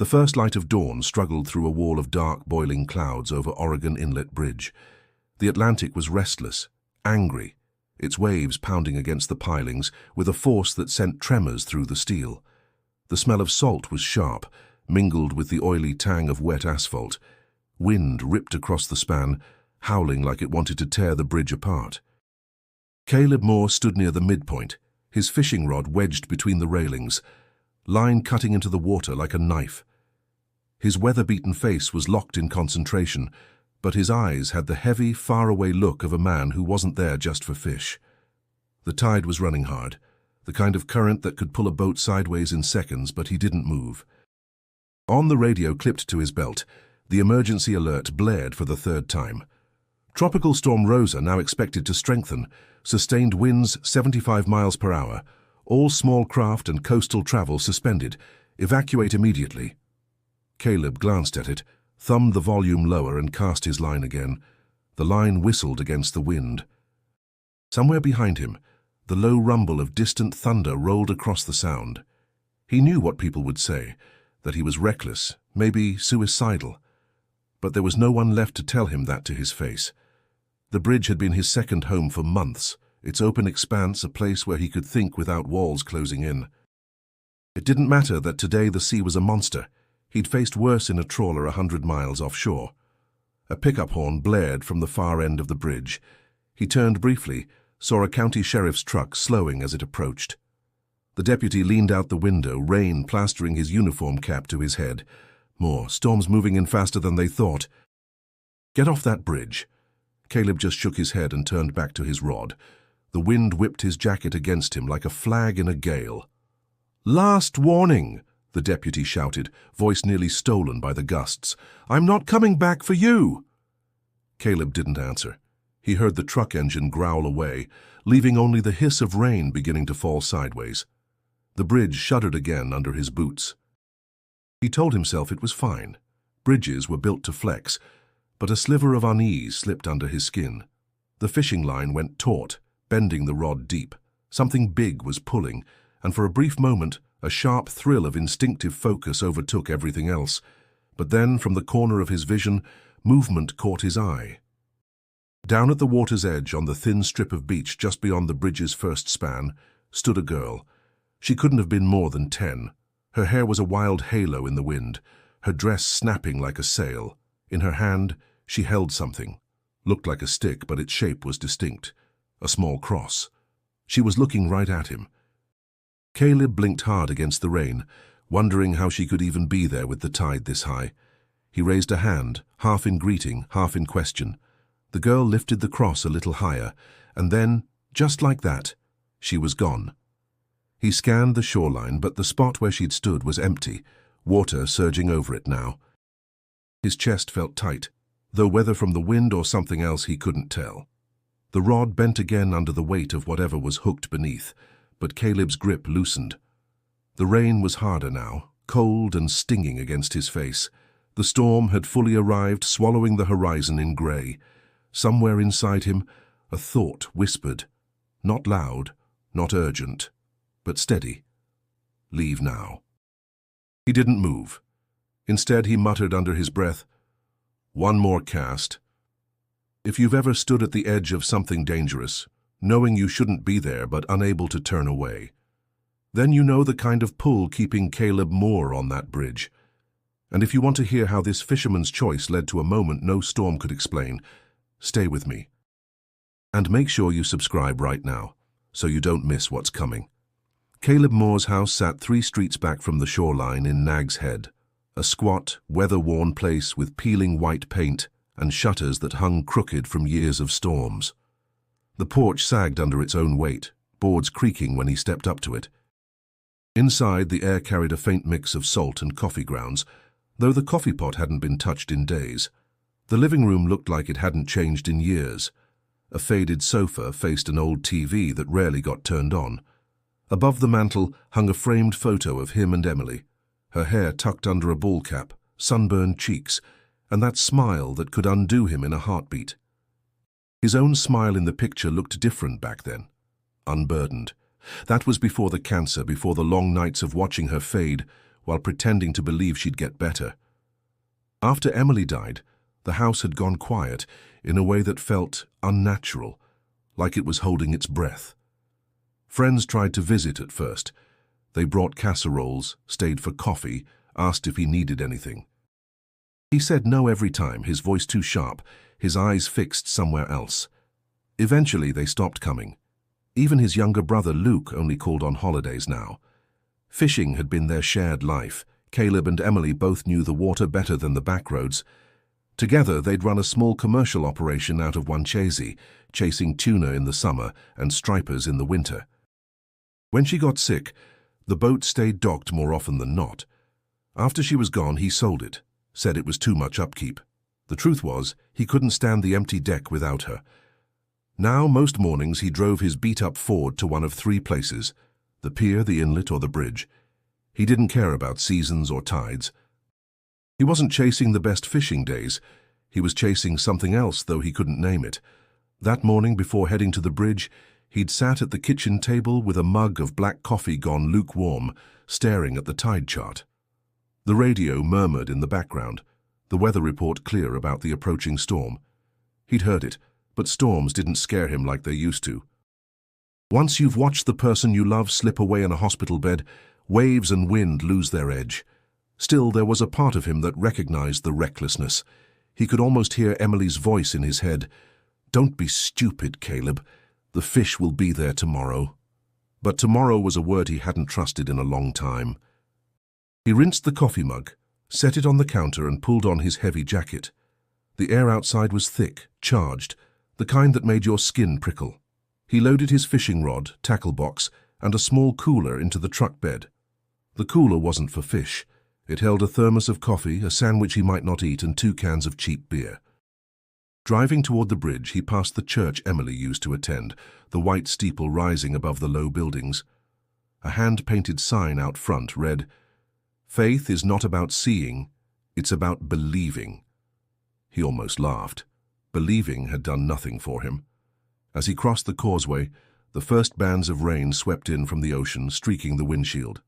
The first light of dawn struggled through a wall of dark, boiling clouds over Oregon Inlet Bridge. The Atlantic was restless, angry, its waves pounding against the pilings with a force that sent tremors through the steel. The smell of salt was sharp, mingled with the oily tang of wet asphalt. Wind ripped across the span, howling like it wanted to tear the bridge apart. Caleb Moore stood near the midpoint, his fishing rod wedged between the railings, line cutting into the water like a knife. His weather-beaten face was locked in concentration, but his eyes had the heavy, faraway look of a man who wasn't there just for fish. The tide was running hard, the kind of current that could pull a boat sideways in seconds, but he didn't move. On the radio clipped to his belt, the emergency alert blared for the third time. Tropical Storm Rosa now expected to strengthen, sustained winds 75 miles per hour, all small craft and coastal travel suspended. Evacuate immediately. Caleb glanced at it, thumbed the volume lower and cast his line again. The line whistled against the wind. Somewhere behind him, the low rumble of distant thunder rolled across the sound. He knew what people would say, that he was reckless, maybe suicidal. But there was no one left to tell him that to his face. The bridge had been his second home for months, its open expanse a place where he could think without walls closing in. It didn't matter that today the sea was a monster. He'd faced worse in a trawler 100 miles offshore. A pickup horn blared from the far end of the bridge. He turned briefly, saw a county sheriff's truck slowing as it approached. The deputy leaned out the window, rain plastering his uniform cap to his head. More, storms moving in faster than they thought. Get off that bridge. Caleb just shook his head and turned back to his rod. The wind whipped his jacket against him like a flag in a gale. "Last warning!" the deputy shouted, voice nearly stolen by the gusts. "I'm not coming back for you!" Caleb didn't answer. He heard the truck engine growl away, leaving only the hiss of rain beginning to fall sideways. The bridge shuddered again under his boots. He told himself it was fine. Bridges were built to flex, but a sliver of unease slipped under his skin. The fishing line went taut, bending the rod deep. Something big was pulling, and for a brief moment, a sharp thrill of instinctive focus overtook everything else. But then, from the corner of his vision, movement caught his eye. Down at the water's edge, on the thin strip of beach just beyond the bridge's first span, stood a girl. She couldn't have been more than 10. Her hair was a wild halo in the wind, her dress snapping like a sail. In her hand, she held something. Looked like a stick, but its shape was distinct. A small cross. She was looking right at him. Caleb blinked hard against the rain, wondering how she could even be there with the tide this high. He raised a hand, half in greeting, half in question. The girl lifted the cross a little higher, and then, just like that, she was gone. He scanned the shoreline, but the spot where she'd stood was empty, water surging over it now. His chest felt tight, though whether from the wind or something else he couldn't tell. The rod bent again under the weight of whatever was hooked beneath, but Caleb's grip loosened. The rain was harder now, cold and stinging against his face. The storm had fully arrived, swallowing the horizon in grey. Somewhere inside him, a thought whispered, not loud, not urgent, but steady. Leave now. He didn't move. Instead, he muttered under his breath, "One more cast." If you've ever stood at the edge of something dangerous, knowing you shouldn't be there but unable to turn away, then you know the kind of pull keeping Caleb Moore on that bridge. And if you want to hear how this fisherman's choice led to a moment no storm could explain, stay with me. And make sure you subscribe right now, so you don't miss what's coming. Caleb Moore's house sat 3 streets back from the shoreline in Nag's Head, a squat, weather-worn place with peeling white paint and shutters that hung crooked from years of storms. The porch sagged under its own weight, boards creaking when he stepped up to it. Inside, the air carried a faint mix of salt and coffee grounds, though the coffee pot hadn't been touched in days. The living room looked like it hadn't changed in years. A faded sofa faced an old TV that rarely got turned on. Above the mantel hung a framed photo of him and Emily, her hair tucked under a ball cap, sunburned cheeks, and that smile that could undo him in a heartbeat. His own smile in the picture looked different back then, unburdened. That was before the cancer, before the long nights of watching her fade, while pretending to believe she'd get better. After Emily died, the house had gone quiet in a way that felt unnatural, like it was holding its breath. Friends tried to visit at first. They brought casseroles, stayed for coffee, asked if he needed anything. He said no every time, his voice too sharp, his eyes fixed somewhere else. Eventually they stopped coming. Even his younger brother Luke only called on holidays now. Fishing had been their shared life. Caleb and Emily both knew the water better than the back roads. Together they'd run a small commercial operation out of Wanchese, chasing tuna in the summer and stripers in the winter. When she got sick, the boat stayed docked more often than not. After she was gone, he sold it, said it was too much upkeep. The truth was, he couldn't stand the empty deck without her. Now, most mornings, he drove his beat-up Ford to one of three places: the pier, the inlet, or the bridge. He didn't care about seasons or tides. He wasn't chasing the best fishing days. He was chasing something else, though he couldn't name it. That morning, before heading to the bridge, he'd sat at the kitchen table with a mug of black coffee gone lukewarm, staring at the tide chart. The radio murmured in the background, the weather report clear about the approaching storm. He'd heard it, but storms didn't scare him like they used to. Once you've watched the person you love slip away in a hospital bed, waves and wind lose their edge. Still, there was a part of him that recognized the recklessness. He could almost hear Emily's voice in his head. "Don't be stupid, Caleb. The fish will be there tomorrow." But tomorrow was a word he hadn't trusted in a long time. He rinsed the coffee mug, set it on the counter and pulled on his heavy jacket. The air outside was thick, charged, the kind that made your skin prickle. He loaded his fishing rod, tackle box, and a small cooler into the truck bed. The cooler wasn't for fish. It held a thermos of coffee, a sandwich he might not eat, and 2 cans of cheap beer. Driving toward the bridge, he passed the church Emily used to attend, the white steeple rising above the low buildings. A hand-painted sign out front read, "Faith is not about seeing, it's about believing." He almost laughed. Believing had done nothing for him. As he crossed the causeway, the first bands of rain swept in from the ocean, streaking the windshield.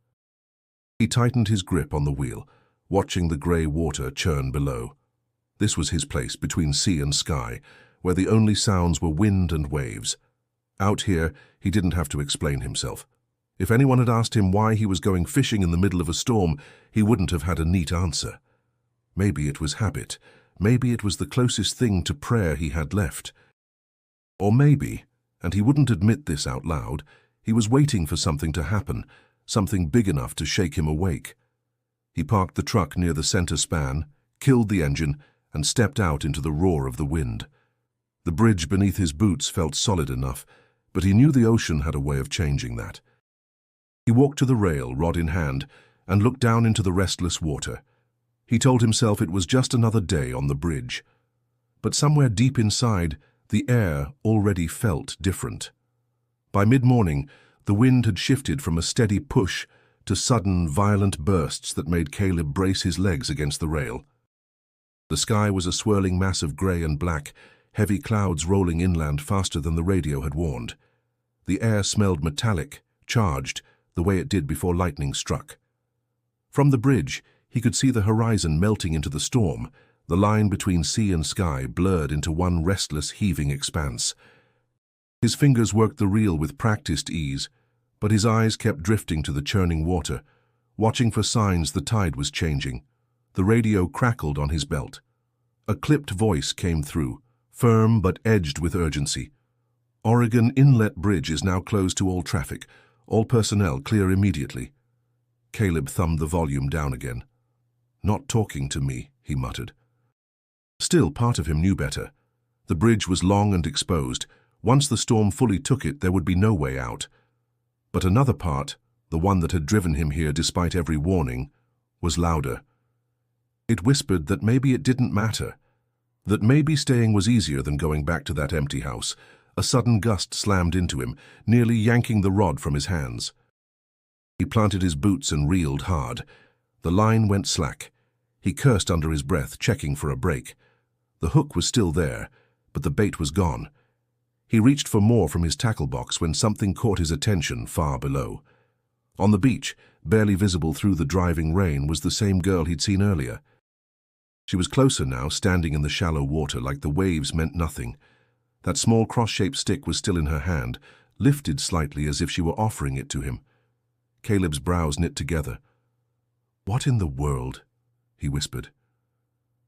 He tightened his grip on the wheel, watching the grey water churn below. This was his place between sea and sky, where the only sounds were wind and waves. Out here, he didn't have to explain himself. If anyone had asked him why he was going fishing in the middle of a storm, he wouldn't have had a neat answer. Maybe it was habit. Maybe it was the closest thing to prayer he had left. Or maybe, and he wouldn't admit this out loud, he was waiting for something to happen, something big enough to shake him awake. He parked the truck near the center span, killed the engine, and stepped out into the roar of the wind. The bridge beneath his boots felt solid enough, but he knew the ocean had a way of changing that. He walked to the rail, rod in hand, and looked down into the restless water. He told himself it was just another day on the bridge. But somewhere deep inside, the air already felt different. By mid-morning, the wind had shifted from a steady push to sudden, violent bursts that made Caleb brace his legs against the rail. The sky was a swirling mass of grey and black, heavy clouds rolling inland faster than the radio had warned. The air smelled metallic, charged, the way it did before lightning struck. From the bridge, he could see the horizon melting into the storm, the line between sea and sky blurred into one restless, heaving expanse. His fingers worked the reel with practiced ease, but his eyes kept drifting to the churning water, watching for signs the tide was changing. The radio crackled on his belt. A clipped voice came through, firm but edged with urgency. "Oregon Inlet Bridge is now closed to all traffic. All personnel clear immediately." Caleb thumbed the volume down again. "Not talking to me," he muttered. Still, part of him knew better. The bridge was long and exposed. Once the storm fully took it, there would be no way out. But another part, the one that had driven him here despite every warning, was louder. It whispered that maybe it didn't matter, that maybe staying was easier than going back to that empty house. A sudden gust slammed into him, nearly yanking the rod from his hands. He planted his boots and reeled hard. The line went slack. He cursed under his breath, checking for a break. The hook was still there, but the bait was gone. He reached for more from his tackle box when something caught his attention far below. On the beach, barely visible through the driving rain, was the same girl he'd seen earlier. She was closer now, standing in the shallow water like the waves meant nothing. That small cross-shaped stick was still in her hand, lifted slightly as if she were offering it to him. Caleb's brows knit together. "What in the world?" he whispered.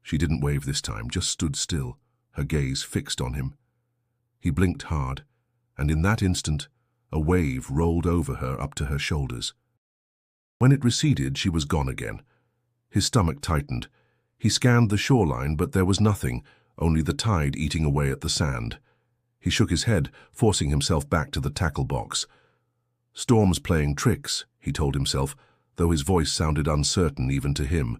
She didn't wave this time, just stood still, her gaze fixed on him. He blinked hard, and in that instant, a wave rolled over her up to her shoulders. When it receded, she was gone again. His stomach tightened. He scanned the shoreline, but there was nothing, only the tide eating away at the sand. He shook his head, forcing himself back to the tackle box. "Storm's playing tricks," he told himself, though his voice sounded uncertain even to him.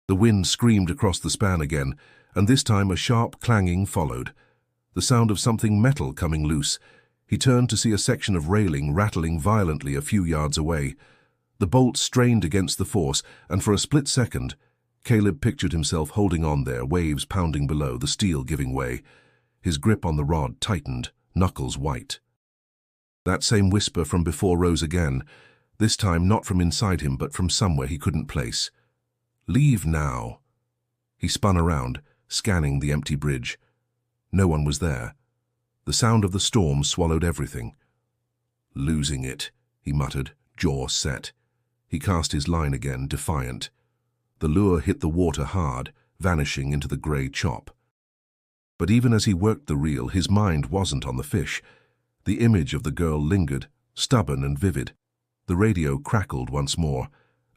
The wind screamed across the span again, and this time a sharp clanging followed. The sound of something metal coming loose. He turned to see a section of railing rattling violently a few yards away. The bolt strained against the force, and for a split second, Caleb pictured himself holding on there, waves pounding below, the steel giving way. His grip on the rod tightened, knuckles white. That same whisper from before rose again, this time not from inside him but from somewhere he couldn't place. "Leave now." He spun around, scanning the empty bridge. No one was there. The sound of the storm swallowed everything. "Losing it," he muttered, jaw set. He cast his line again, defiant. The lure hit the water hard, vanishing into the grey chop. But even as he worked the reel, his mind wasn't on the fish. The image of the girl lingered, stubborn and vivid. The radio crackled once more.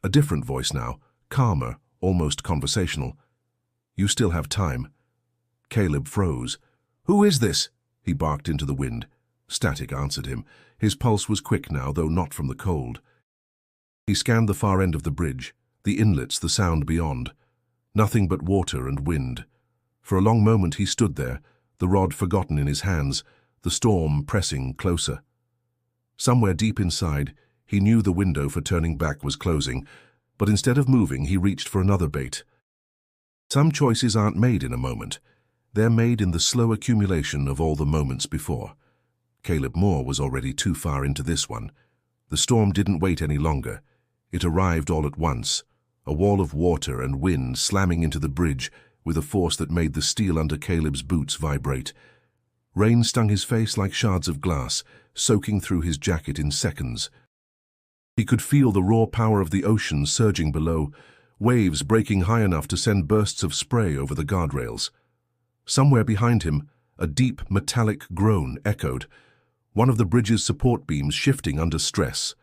A different voice now, calmer, almost conversational. "You still have time." Caleb froze. "Who is this?" he barked into the wind. Static answered him. His pulse was quick now, though not from the cold. He scanned the far end of the bridge, the inlets, the sound beyond. Nothing but water and wind. For a long moment he stood there, the rod forgotten in his hands, the storm pressing closer. Somewhere deep inside, he knew the window for turning back was closing, but instead of moving, he reached for another bait. Some choices aren't made in a moment. They're made in the slow accumulation of all the moments before. Caleb Moore was already too far into this one. The storm didn't wait any longer. It arrived all at once, a wall of water and wind slamming into the bridge with a force that made the steel under Caleb's boots vibrate. Rain stung his face like shards of glass, soaking through his jacket in seconds. He could feel the raw power of the ocean surging below, waves breaking high enough to send bursts of spray over the guardrails. Somewhere behind him, a deep, metallic groan echoed, one of the bridge's support beams shifting under stress.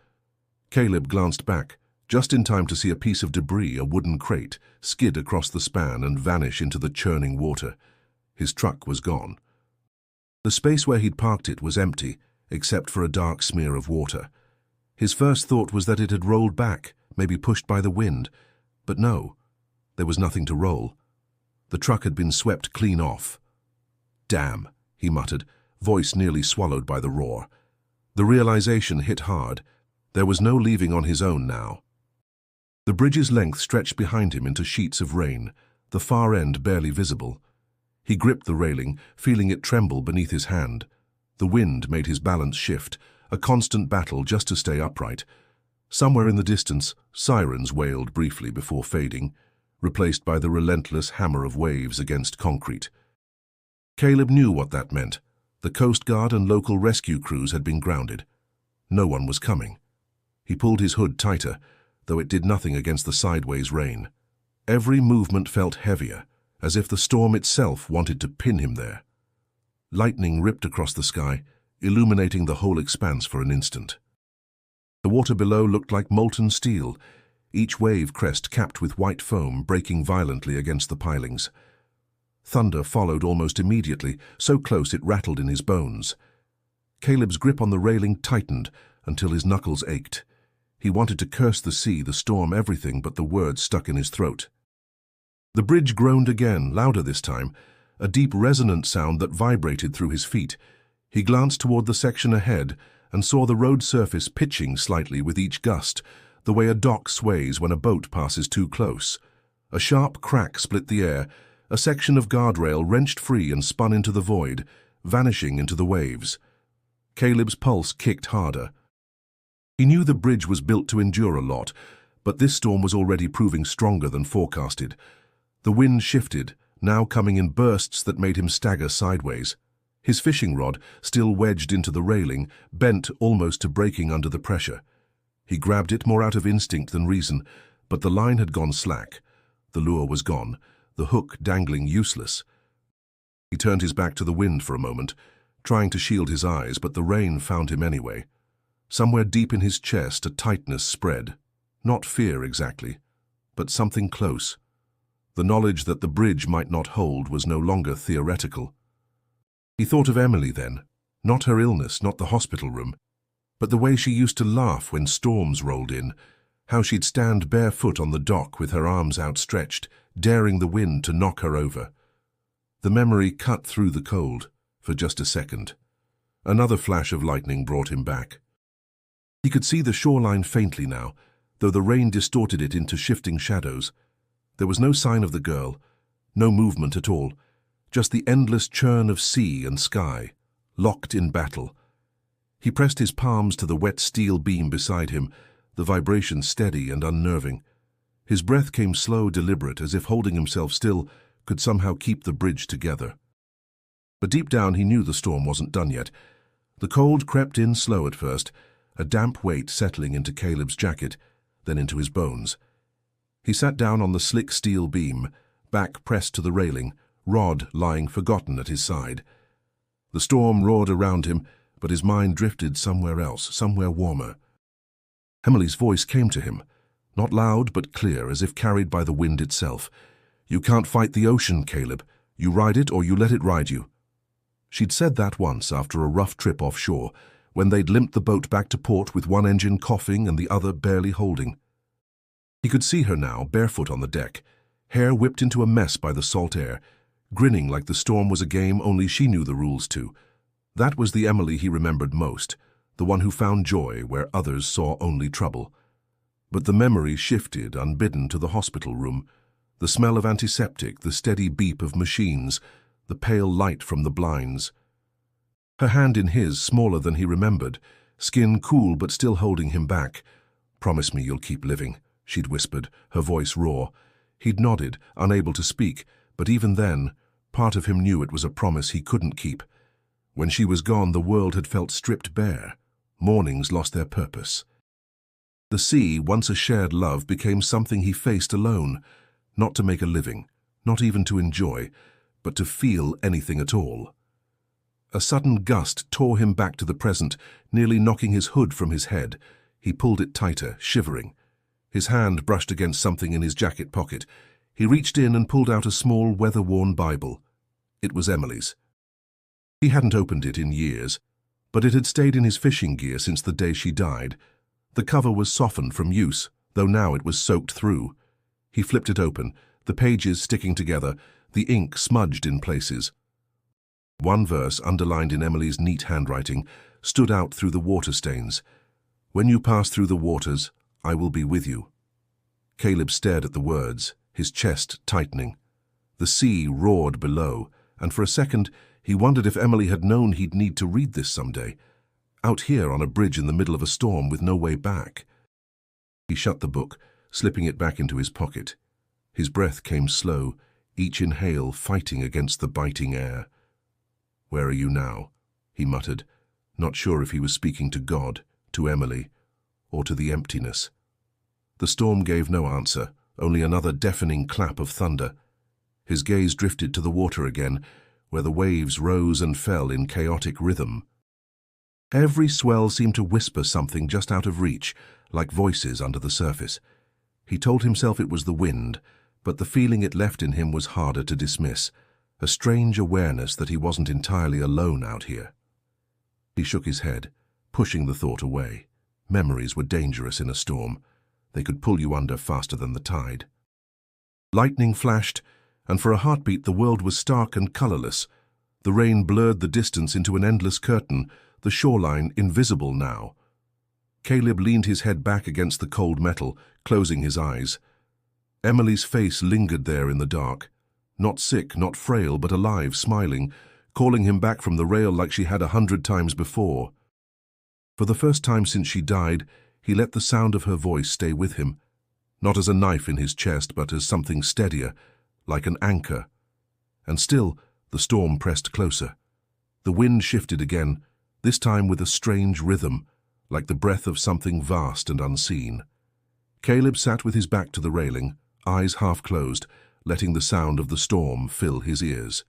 Caleb glanced back, just in time to see a piece of debris, a wooden crate, skid across the span and vanish into the churning water. His truck was gone. The space where he'd parked it was empty, except for a dark smear of water. His first thought was that it had rolled back, maybe pushed by the wind. But no, there was nothing to roll. The truck had been swept clean off. "Damn," he muttered, voice nearly swallowed by the roar. The realization hit hard. There was no leaving on his own now. The bridge's length stretched behind him into sheets of rain, the far end barely visible. He gripped the railing, feeling it tremble beneath his hand. The wind made his balance shift, a constant battle just to stay upright. Somewhere in the distance, sirens wailed briefly before fading, replaced by the relentless hammer of waves against concrete. Caleb knew what that meant. The Coast Guard and local rescue crews had been grounded. No one was coming. He pulled his hood tighter, though it did nothing against the sideways rain. Every movement felt heavier, as if the storm itself wanted to pin him there. Lightning ripped across the sky, illuminating the whole expanse for an instant. The water below looked like molten steel, each wave crest capped with white foam breaking violently against the pilings. Thunder followed almost immediately, so close it rattled in his bones. Caleb's grip on the railing tightened until his knuckles ached. He wanted to curse the sea, the storm, everything, but the words stuck in his throat. The bridge groaned again, louder this time, a deep resonant sound that vibrated through his feet. He glanced toward the section ahead and saw the road surface pitching slightly with each gust, the way a dock sways when a boat passes too close. A sharp crack split the air, a section of guardrail wrenched free and spun into the void, vanishing into the waves. Caleb's pulse kicked harder. He knew the bridge was built to endure a lot, but this storm was already proving stronger than forecasted. The wind shifted, now coming in bursts that made him stagger sideways. His fishing rod, still wedged into the railing, bent almost to breaking under the pressure. He grabbed it more out of instinct than reason, but the line had gone slack. The lure was gone, the hook dangling useless. He turned his back to the wind for a moment, trying to shield his eyes, but the rain found him anyway. Somewhere deep in his chest a tightness spread. Not fear exactly, but something close. The knowledge that the bridge might not hold was no longer theoretical. He thought of Emily then, not her illness, not the hospital room, but the way she used to laugh when storms rolled in, how she'd stand barefoot on the dock with her arms outstretched, daring the wind to knock her over. The memory cut through the cold for just a second. Another flash of lightning brought him back. He could see the shoreline faintly now, though the rain distorted it into shifting shadows. There was no sign of the girl, no movement at all, just the endless churn of sea and sky, locked in battle. He pressed his palms to the wet steel beam beside him, the vibration steady and unnerving. His breath came slow, deliberate, as if holding himself still could somehow keep the bridge together. But deep down he knew the storm wasn't done yet. The cold crept in slow at first, a damp weight settling into Caleb's jacket, then into his bones. He sat down on the slick steel beam, back pressed to the railing, rod lying forgotten at his side. The storm roared around him, but his mind drifted somewhere else, somewhere warmer. Emily's voice came to him, not loud but clear, as if carried by the wind itself. "You can't fight the ocean, Caleb. You ride it or you let it ride you." She'd said that once after a rough trip offshore, when they'd limped the boat back to port with one engine coughing and the other barely holding. He could see her now, barefoot on the deck, hair whipped into a mess by the salt air, grinning like the storm was a game only she knew the rules to. That was the Emily he remembered most, the one who found joy where others saw only trouble. But the memory shifted, unbidden, to the hospital room, the smell of antiseptic, the steady beep of machines, the pale light from the blinds. Her hand in his, smaller than he remembered, skin cool but still holding him back. "Promise me you'll keep living," she'd whispered, her voice raw. He'd nodded, unable to speak, but even then, part of him knew it was a promise he couldn't keep. When she was gone, the world had felt stripped bare. Mornings lost their purpose. The sea, once a shared love, became something he faced alone, not to make a living, not even to enjoy, but to feel anything at all. A sudden gust tore him back to the present, nearly knocking his hood from his head. He pulled it tighter, shivering. His hand brushed against something in his jacket pocket. He reached in and pulled out a small, weather-worn Bible. It was Emily's. He hadn't opened it in years, but it had stayed in his fishing gear since the day she died. The cover was softened from use, though now it was soaked through. He flipped it open, the pages sticking together, the ink smudged in places. One verse, underlined in Emily's neat handwriting, stood out through the water stains. "When you pass through the waters, I will be with you." Caleb stared at the words, his chest tightening. The sea roared below, and for a second he wondered if Emily had known he'd need to read this someday, out here on a bridge in the middle of a storm with no way back. He shut the book, slipping it back into his pocket. His breath came slow, each inhale fighting against the biting air. "Where are you now?" he muttered, not sure if he was speaking to God, to Emily, or to the emptiness. The storm gave no answer, only another deafening clap of thunder. His gaze drifted to the water again, where the waves rose and fell in chaotic rhythm. Every swell seemed to whisper something just out of reach, like voices under the surface. He told himself it was the wind, but the feeling it left in him was harder to dismiss, a strange awareness that he wasn't entirely alone out here. He shook his head, pushing the thought away. Memories were dangerous in a storm. They could pull you under faster than the tide. Lightning flashed, and for a heartbeat the world was stark and colorless. The rain blurred the distance into an endless curtain, the shoreline invisible now. Caleb leaned his head back against the cold metal, closing his eyes. Emily's face lingered there in the dark, not sick, not frail, but alive, smiling, calling him back from the rail like she had 100 times before. For the first time since she died, He let the sound of her voice stay with him, not as a knife in his chest, but as something steadier, like an anchor. And still, the storm pressed closer. The wind shifted again, this time with a strange rhythm, like the breath of something vast and unseen. Caleb sat with his back to the railing, eyes half closed, letting the sound of the storm fill his ears.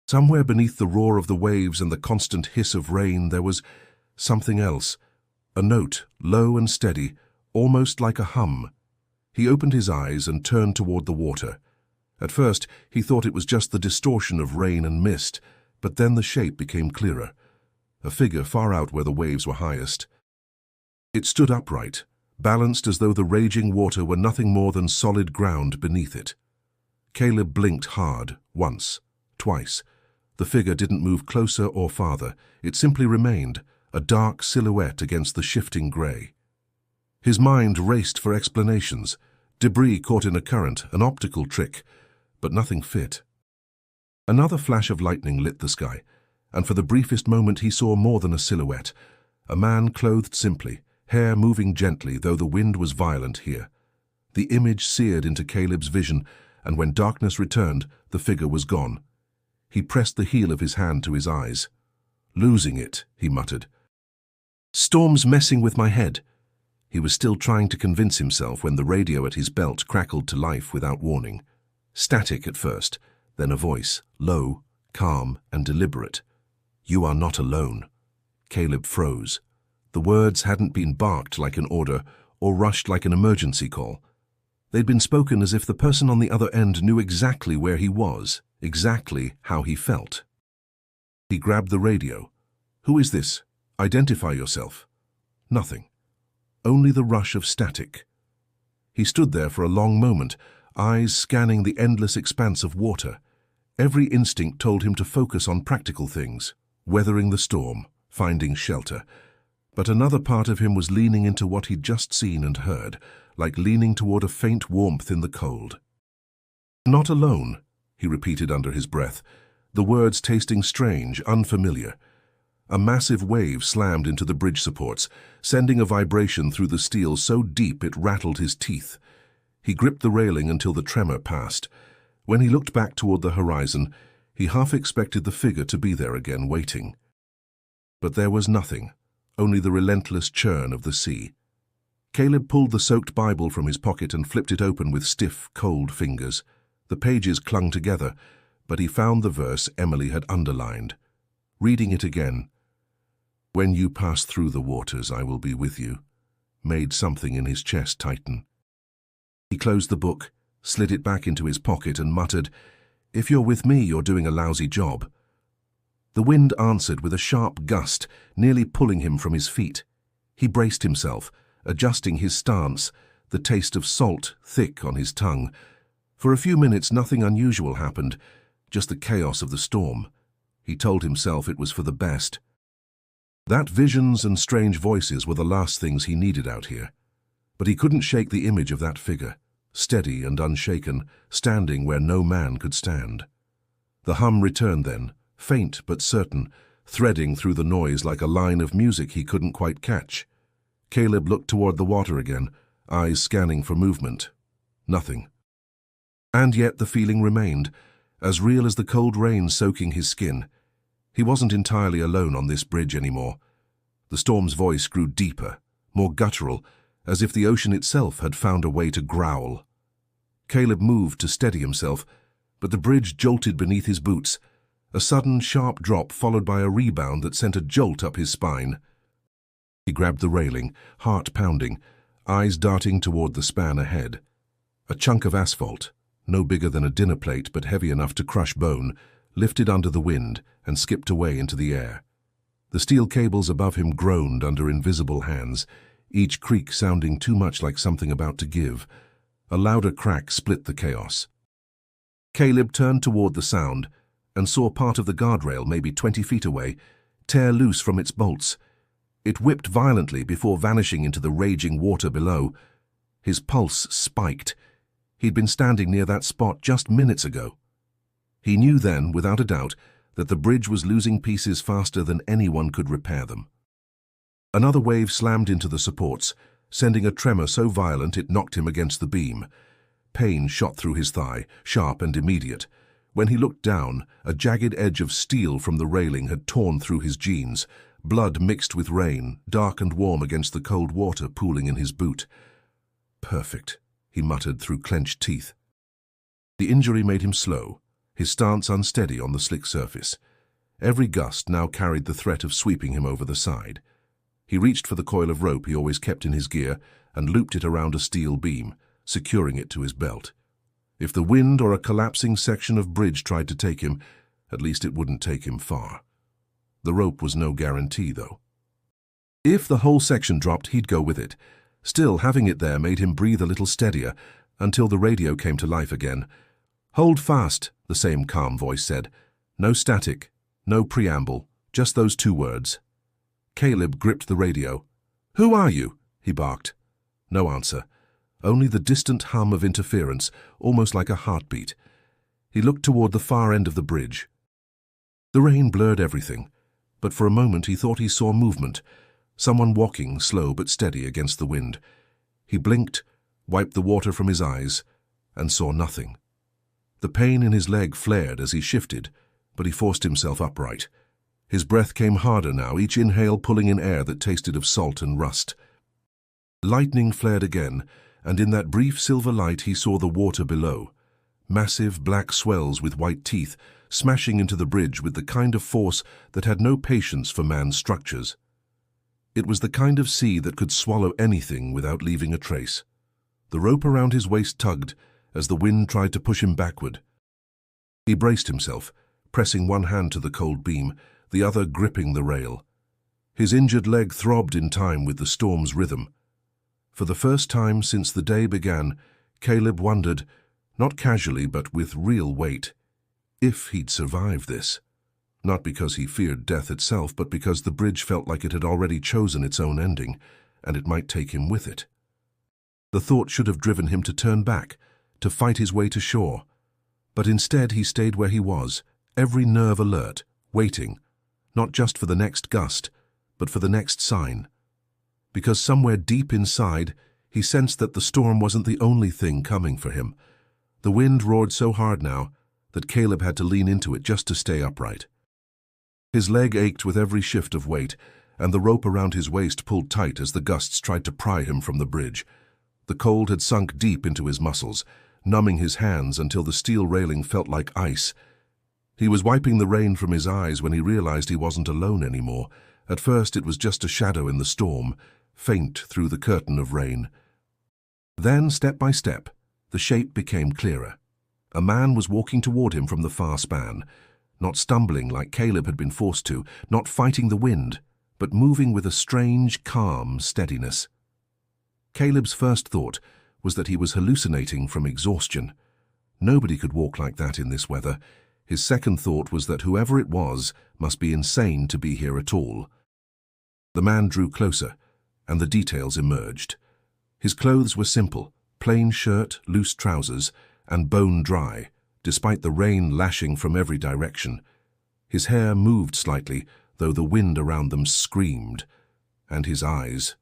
Somewhere beneath the roar of the waves and the constant hiss of rain there was something else, a note, low and steady, almost like a hum. He opened his eyes and turned toward the water. At first, he thought it was just the distortion of rain and mist, but then the shape became clearer, a figure far out where the waves were highest. It stood upright, balanced as though the raging water were nothing more than solid ground beneath it. Caleb blinked hard, once, twice. The figure didn't move closer or farther. It simply remained, a dark silhouette against the shifting grey. His mind raced for explanations. Debris caught in a current, an optical trick, but nothing fit. Another flash of lightning lit the sky, and for the briefest moment he saw more than a silhouette. A man clothed simply, hair moving gently, though the wind was violent here. The image seared into Caleb's vision, and when darkness returned, the figure was gone. He pressed the heel of his hand to his eyes. "Losing it," he muttered. "Storm's messing with my head." He was still trying to convince himself when the radio at his belt crackled to life without warning. Static at first, then a voice, low, calm, and deliberate. "You are not alone." Caleb froze. The words hadn't been barked like an order or rushed like an emergency call. They'd been spoken as if the person on the other end knew exactly where he was, exactly how he felt. He grabbed the radio. "Who is this? Identify yourself." Nothing. Only the rush of static. He stood there for a long moment, eyes scanning the endless expanse of water. Every instinct told him to focus on practical things, weathering the storm, finding shelter. But another part of him was leaning into what he'd just seen and heard, like leaning toward a faint warmth in the cold. "Not alone," he repeated under his breath, the words tasting strange, unfamiliar. A massive wave slammed into the bridge supports, sending a vibration through the steel so deep it rattled his teeth. He gripped the railing until the tremor passed. When he looked back toward the horizon, he half expected the figure to be there again, waiting. But there was nothing, only the relentless churn of the sea. Caleb pulled the soaked Bible from his pocket and flipped it open with stiff, cold fingers. The pages clung together, but he found the verse Emily had underlined. Reading it again, "When you pass through the waters, I will be with you," made something in his chest tighten. He closed the book, slid it back into his pocket and muttered, "If you're with me, you're doing a lousy job." The wind answered with a sharp gust, nearly pulling him from his feet. He braced himself, adjusting his stance, the taste of salt thick on his tongue. For a few minutes nothing unusual happened, just the chaos of the storm. He told himself it was for the best. That visions and strange voices were the last things he needed out here. But he couldn't shake the image of that figure, steady and unshaken, standing where no man could stand. The hum returned then, faint but certain, threading through the noise like a line of music he couldn't quite catch. Caleb looked toward the water again, eyes scanning for movement. Nothing. And yet the feeling remained, as real as the cold rain soaking his skin. He wasn't entirely alone on this bridge anymore. The storm's voice grew deeper, more guttural, as if the ocean itself had found a way to growl. Caleb moved to steady himself, but the bridge jolted beneath his boots, a sudden sharp drop followed by a rebound that sent a jolt up his spine. He grabbed the railing, heart pounding, eyes darting toward the span ahead. A chunk of asphalt, no bigger than a dinner plate but heavy enough to crush bone, lifted under the wind and skipped away into the air. The steel cables above him groaned under invisible hands, each creak sounding too much like something about to give. A louder crack split the chaos. Caleb turned toward the sound and saw part of the guardrail, maybe 20 feet away, tear loose from its bolts. It whipped violently before vanishing into the raging water below. His pulse spiked. He'd been standing near that spot just minutes ago. He knew then, without a doubt, that the bridge was losing pieces faster than anyone could repair them. Another wave slammed into the supports, sending a tremor so violent it knocked him against the beam. Pain shot through his thigh, sharp and immediate. When he looked down, a jagged edge of steel from the railing had torn through his jeans. Blood mixed with rain, dark and warm against the cold water pooling in his boot. "Perfect," he muttered through clenched teeth. The injury made him slow, his stance unsteady on the slick surface. Every gust now carried the threat of sweeping him over the side. He reached for the coil of rope he always kept in his gear and looped it around a steel beam, securing it to his belt. If the wind or a collapsing section of bridge tried to take him, at least it wouldn't take him far. The rope was no guarantee, though. If the whole section dropped, he'd go with it. Still, having it there made him breathe a little steadier until the radio came to life again. "Hold fast," the same calm voice said. "No static, no preamble, just those 2 words." Caleb gripped the radio. "Who are you?" he barked. No answer. Only the distant hum of interference, almost like a heartbeat. He looked toward the far end of the bridge. The rain blurred everything, but for a moment he thought he saw movement, someone walking slow but steady against the wind. He blinked, wiped the water from his eyes, and saw nothing. The pain in his leg flared as he shifted, but he forced himself upright. His breath came harder now, each inhale pulling in air that tasted of salt and rust. Lightning flared again, and in that brief silver light he saw the water below. Massive black swells with white teeth, smashing into the bridge with the kind of force that had no patience for man's structures. It was the kind of sea that could swallow anything without leaving a trace. The rope around his waist tugged as the wind tried to push him backward. He braced himself, pressing one hand to the cold beam, the other gripping the rail. His injured leg throbbed in time with the storm's rhythm. For the first time since the day began, Caleb wondered, not casually but with real weight, if he'd survive this. Not because he feared death itself, but because the bridge felt like it had already chosen its own ending, and it might take him with it. The thought should have driven him to turn back, to fight his way to shore. But instead he stayed where he was, every nerve alert, waiting, not just for the next gust, but for the next sign. Because somewhere deep inside, he sensed that the storm wasn't the only thing coming for him. The wind roared so hard now that Caleb had to lean into it just to stay upright. His leg ached with every shift of weight, and the rope around his waist pulled tight as the gusts tried to pry him from the bridge. The cold had sunk deep into his muscles, numbing his hands until the steel railing felt like ice. He was wiping the rain from his eyes when he realized he wasn't alone anymore. At first it was just a shadow in the storm, faint through the curtain of rain. Then, step by step, the shape became clearer. A man was walking toward him from the far span, not stumbling like Caleb had been forced to, not fighting the wind, but moving with a strange, calm steadiness. Caleb's first thought was that he was hallucinating from exhaustion. Nobody could walk like that in this weather. His second thought was that whoever it was must be insane to be here at all. The man drew closer, and the details emerged. His clothes were simple, plain shirt, loose trousers, and bone dry, despite the rain lashing from every direction. His hair moved slightly, though the wind around them screamed, and his eyes.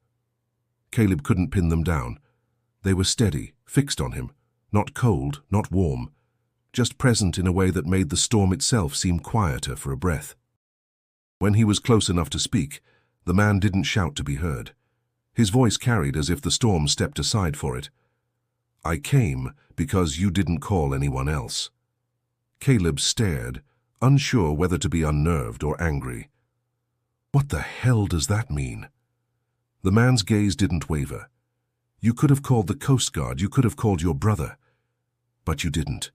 Caleb couldn't pin them down. They were steady, fixed on him, not cold, not warm, just present in a way that made the storm itself seem quieter for a breath. When he was close enough to speak, the man didn't shout to be heard. His voice carried as if the storm stepped aside for it. "I came because you didn't call anyone else." Caleb stared, unsure whether to be unnerved or angry. What the hell does that mean? The man's gaze didn't waver. You could have called the Coast Guard, you could have called your brother. But you didn't.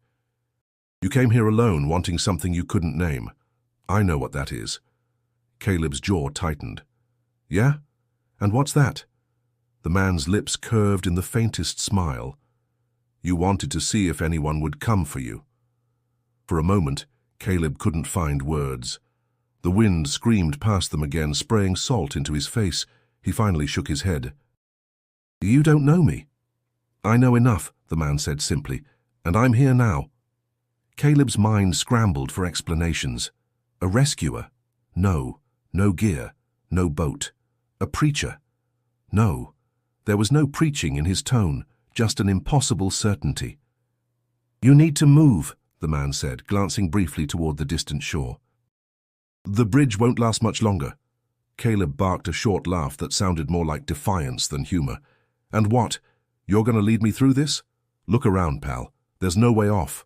You came here alone, wanting something you couldn't name. I know what that is. Caleb's jaw tightened. Yeah? And what's that? The man's lips curved in the faintest smile. You wanted to see if anyone would come for you. For a moment, Caleb couldn't find words. The wind screamed past them again, spraying salt into his face. He finally shook his head. You don't know me. I know enough, the man said simply, and I'm here now. Caleb's mind scrambled for explanations. A rescuer? No. No gear. No boat. A preacher? No, there was no preaching in his tone, just an impossible certainty. "You need to move," the man said, glancing briefly toward the distant shore. "The bridge won't last much longer." Caleb barked a short laugh that sounded more like defiance than humor. "And what? You're going to lead me through this? Look around, pal. There's no way off."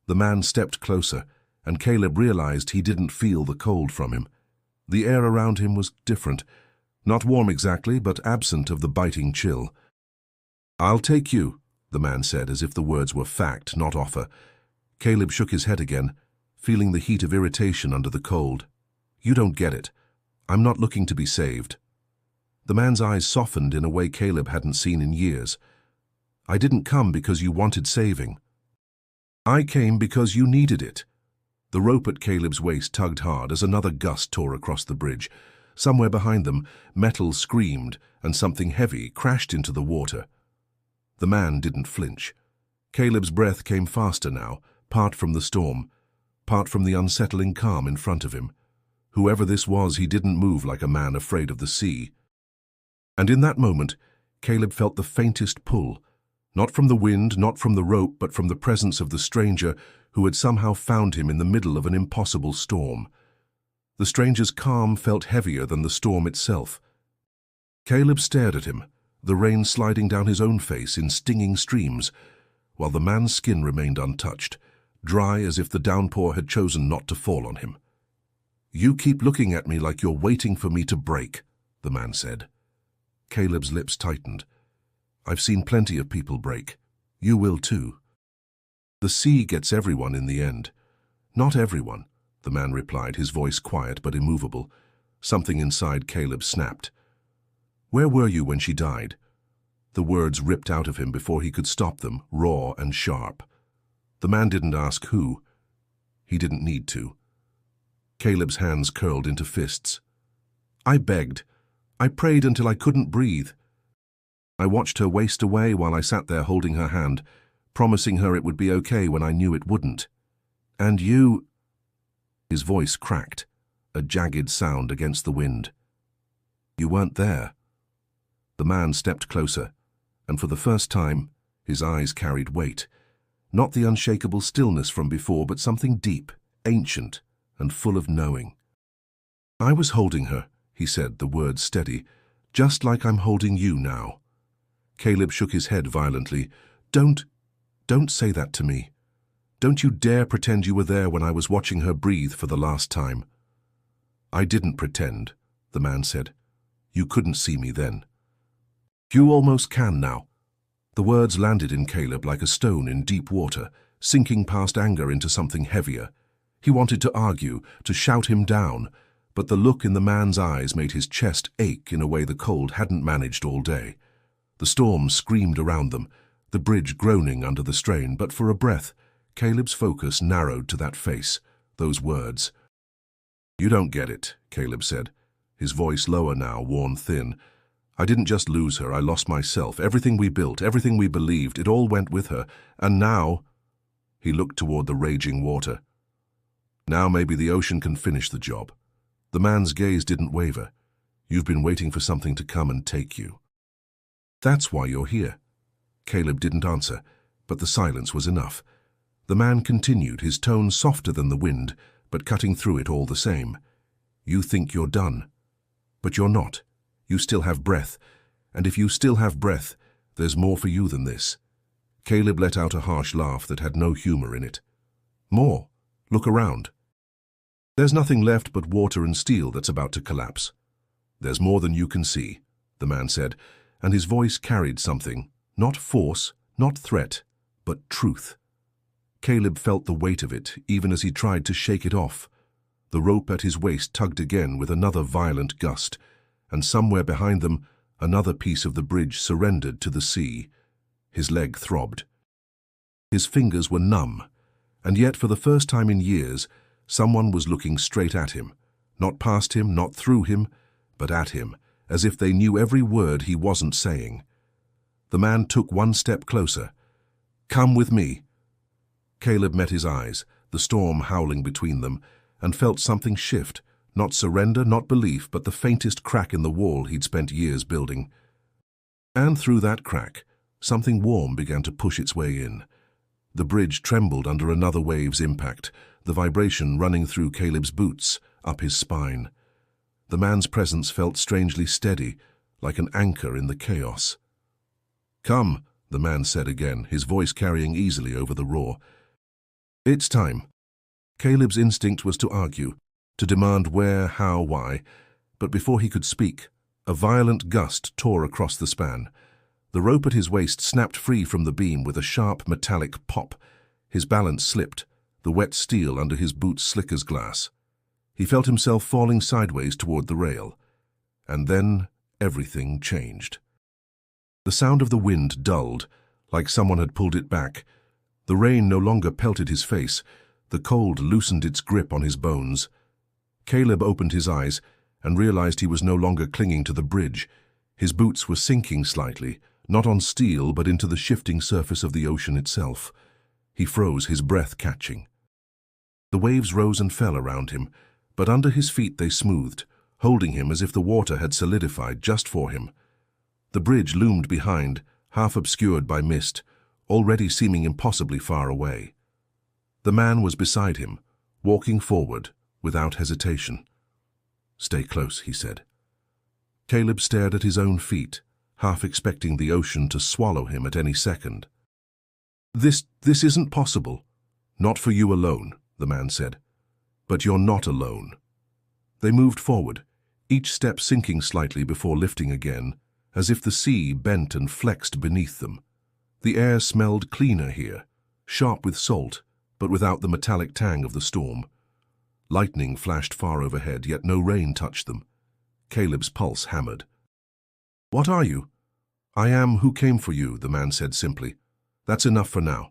The man stepped closer, and Caleb realized he didn't feel the cold from him. The air around him was different. Not warm exactly, but absent of the biting chill. "I'll take you," the man said, as if the words were fact, not offer. Caleb shook his head again, feeling the heat of irritation under the cold. "You don't get it. I'm not looking to be saved." The man's eyes softened in a way Caleb hadn't seen in years. "I didn't come because you wanted saving. I came because you needed it." The rope at Caleb's waist tugged hard as another gust tore across the bridge. Somewhere behind them, metal screamed and something heavy crashed into the water. The man didn't flinch. Caleb's breath came faster now, part from the storm, part from the unsettling calm in front of him. Whoever this was, he didn't move like a man afraid of the sea. And in that moment, Caleb felt the faintest pull, not from the wind, not from the rope, but from the presence of the stranger who had somehow found him in the middle of an impossible storm. The stranger's calm felt heavier than the storm itself. Caleb stared at him, the rain sliding down his own face in stinging streams, while the man's skin remained untouched, dry as if the downpour had chosen not to fall on him. "You keep looking at me like you're waiting for me to break," the man said. Caleb's lips tightened. "I've seen plenty of people break. You will too." "The sea gets everyone in the end." "Not everyone," the man replied, his voice quiet but immovable. Something inside Caleb snapped. "Where were you when she died?" The words ripped out of him before he could stop them, raw and sharp. The man didn't ask who. He didn't need to. Caleb's hands curled into fists. "I begged. I prayed until I couldn't breathe. I watched her waste away while I sat there holding her hand, promising her it would be okay when I knew it wouldn't. And you—" His voice cracked, a jagged sound against the wind. "You weren't there." The man stepped closer, and for the first time, his eyes carried weight. Not the unshakable stillness from before, but something deep, ancient, and full of knowing. "I was holding her," he said, the words steady, "just like I'm holding you now." Caleb shook his head violently. Don't say that to me. Don't you dare pretend you were there when I was watching her breathe for the last time." "I didn't pretend," the man said. "You couldn't see me then." "You almost can now." The words landed in Caleb like a stone in deep water, sinking past anger into something heavier. He wanted to argue, to shout him down, but the look in the man's eyes made his chest ache in a way the cold hadn't managed all day. The storm screamed around them, the bridge groaning under the strain, but for a breath, Caleb's focus narrowed to that face, those words. "You don't get it," Caleb said, his voice lower now, worn thin. "I didn't just lose her, I lost myself. Everything we built, everything we believed, it all went with her. And now—" He looked toward the raging water. "Now maybe the ocean can finish the job." The man's gaze didn't waver. "You've been waiting for something to come and take you. That's why you're here." Caleb didn't answer, but the silence was enough. The man continued, his tone softer than the wind, but cutting through it all the same. "You think you're done. But you're not. You still have breath. And if you still have breath, there's more for you than this." Caleb let out a harsh laugh that had no humor in it. "More. Look around. There's nothing left but water and steel that's about to collapse." "There's more than you can see," the man said, and his voice carried something, not force, not threat, but truth. Caleb felt the weight of it, even as he tried to shake it off. The rope at his waist tugged again with another violent gust, and somewhere behind them, another piece of the bridge surrendered to the sea. His leg throbbed. His fingers were numb, and yet for the first time in years, someone was looking straight at him, not past him, not through him, but at him, as if they knew every word he wasn't saying. The man took one step closer. "Come with me." Caleb met his eyes, the storm howling between them, and felt something shift, Not surrender, not belief, but the faintest crack in the wall he'd spent years building. And through that crack, something warm began to push its way in. The bridge trembled under another wave's impact, the vibration running through Caleb's boots, up his spine. The man's presence felt strangely steady, like an anchor in the chaos. "Come," the man said again, his voice carrying easily over the roar. "It's time." Caleb's instinct was to argue, to demand where, how, why, but before he could speak, a violent gust tore across the span. The rope at his waist snapped free from the beam with a sharp metallic pop. His balance slipped, the wet steel under his boots slick as glass. He felt himself falling sideways toward the rail. And then everything changed. The sound of the wind dulled, like someone had pulled it back. The rain no longer pelted his face. The cold loosened its grip on his bones. Caleb opened his eyes and realized he was no longer clinging to the bridge. His boots were sinking slightly, not on steel but into the shifting surface of the ocean itself. He froze, his breath catching. The waves rose and fell around him, but under his feet they smoothed, holding him as if the water had solidified just for him. The bridge loomed behind, half obscured by mist, already seeming impossibly far away. The man was beside him, walking forward without hesitation. "Stay close," he said. Caleb stared at his own feet, half expecting the ocean to swallow him at any second. This isn't possible." "Not for you alone," the man said. "But you're not alone." They moved forward, each step sinking slightly before lifting again, as if the sea bent and flexed beneath them. The air smelled cleaner here, sharp with salt, but without the metallic tang of the storm. Lightning flashed far overhead, yet no rain touched them. Caleb's pulse hammered. "What are you?" "I am who came for you," the man said simply. "That's enough for now."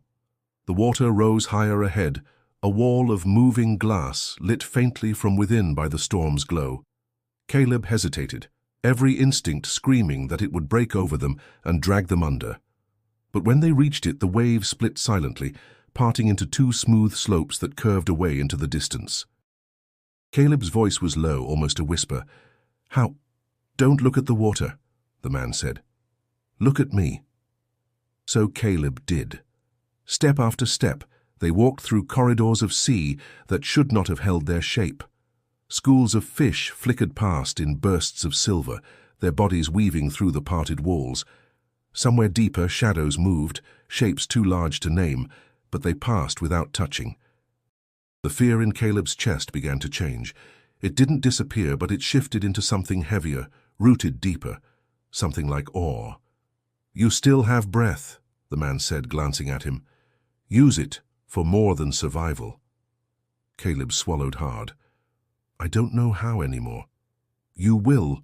The water rose higher ahead, a wall of moving glass lit faintly from within by the storm's glow. Caleb hesitated, every instinct screaming that it would break over them and drag them under. But when they reached it, the waves split silently, parting into two smooth slopes that curved away into the distance. Caleb's voice was low, almost a whisper. "How? Don't look at the water," the man said. "Look at me." So Caleb did. Step after step, they walked through corridors of sea that should not have held their shape. Schools of fish flickered past in bursts of silver, their bodies weaving through the parted walls. Somewhere deeper, shadows moved, shapes too large to name, but they passed without touching. The fear in Caleb's chest began to change. It didn't disappear, but it shifted into something heavier, rooted deeper, something like awe. "You still have breath," the man said, glancing at him. "Use it for more than survival." Caleb swallowed hard. "I don't know how anymore." "You will."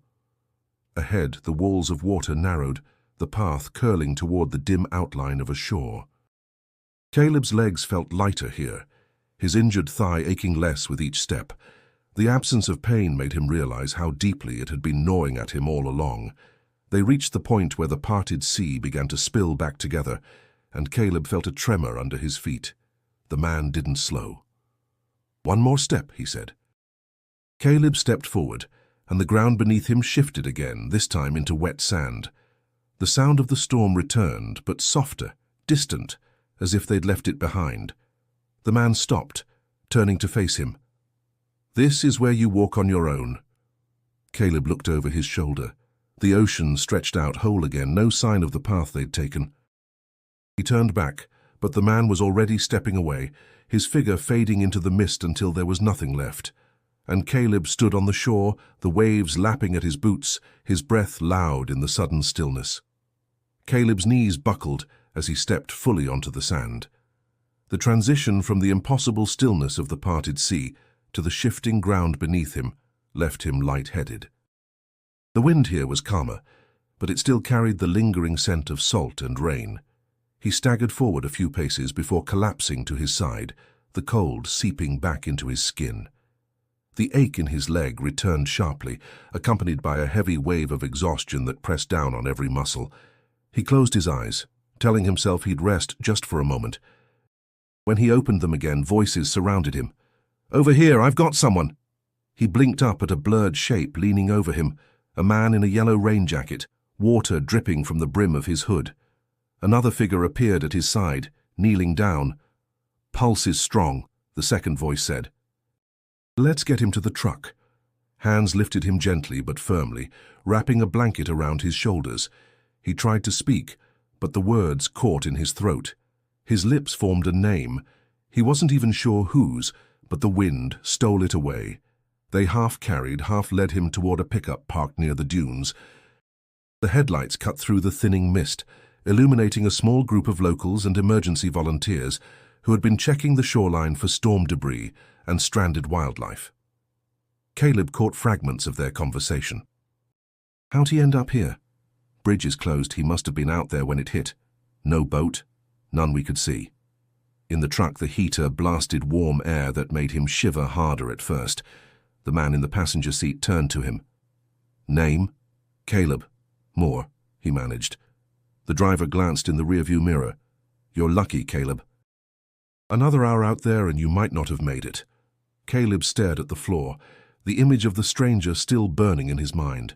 Ahead, the walls of water narrowed, the path curling toward the dim outline of a shore. Caleb's legs felt lighter here, his injured thigh aching less with each step. The absence of pain made him realize how deeply it had been gnawing at him all along. They reached the point where the parted sea began to spill back together, and Caleb felt a tremor under his feet. The man didn't slow. "One more step," he said. Caleb stepped forward, and the ground beneath him shifted again, this time into wet sand. The sound of the storm returned, but softer, distant, as if they'd left it behind. The man stopped, turning to face him. "This is where you walk on your own." Caleb looked over his shoulder. The ocean stretched out whole again, no sign of the path they'd taken. He turned back, but the man was already stepping away, his figure fading into the mist until there was nothing left. And Caleb stood on the shore, the waves lapping at his boots, his breath loud in the sudden stillness. Caleb's knees buckled as he stepped fully onto the sand. The transition from the impossible stillness of the parted sea to the shifting ground beneath him left him light-headed. The wind here was calmer, but it still carried the lingering scent of salt and rain. He staggered forward a few paces before collapsing to his side, the cold seeping back into his skin. The ache in his leg returned sharply, accompanied by a heavy wave of exhaustion that pressed down on every muscle. He closed his eyes, telling himself he'd rest just for a moment. When he opened them again, voices surrounded him. "Over here, I've got someone." He blinked up at a blurred shape leaning over him, a man in a yellow rain jacket, water dripping from the brim of his hood. Another figure appeared at his side, kneeling down. "Pulse is strong," the second voice said. "Let's get him to the truck." Hands lifted him gently but firmly, wrapping a blanket around his shoulders. He tried to speak, but the words caught in his throat. His lips formed a name. He wasn't even sure whose, but the wind stole it away. They half carried, half led him toward a pickup parked near the dunes. The headlights cut through the thinning mist, illuminating a small group of locals and emergency volunteers who had been checking the shoreline for storm debris and stranded wildlife. Caleb caught fragments of their conversation. "How'd he end up here?" "Bridge is closed. He must have been out there when it hit. No boat. None we could see." In the truck, the heater blasted warm air that made him shiver harder at first. The man in the passenger seat turned to him. "Name?" "Caleb. Moore," he managed. The driver glanced in the rearview mirror. "You're lucky, Caleb. Another hour out there and you might not have made it." Caleb stared at the floor, the image of the stranger still burning in his mind.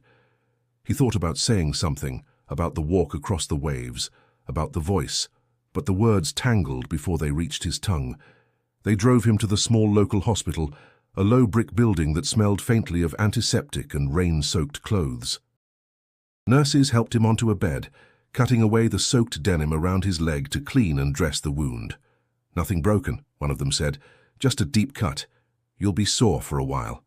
He thought about saying something, about the walk across the waves, about the voice, but the words tangled before they reached his tongue. They drove him to the small local hospital, a low brick building that smelled faintly of antiseptic and rain-soaked clothes. Nurses helped him onto a bed, cutting away the soaked denim around his leg to clean and dress the wound. "Nothing broken," one of them said. "Just a deep cut. You'll be sore for a while."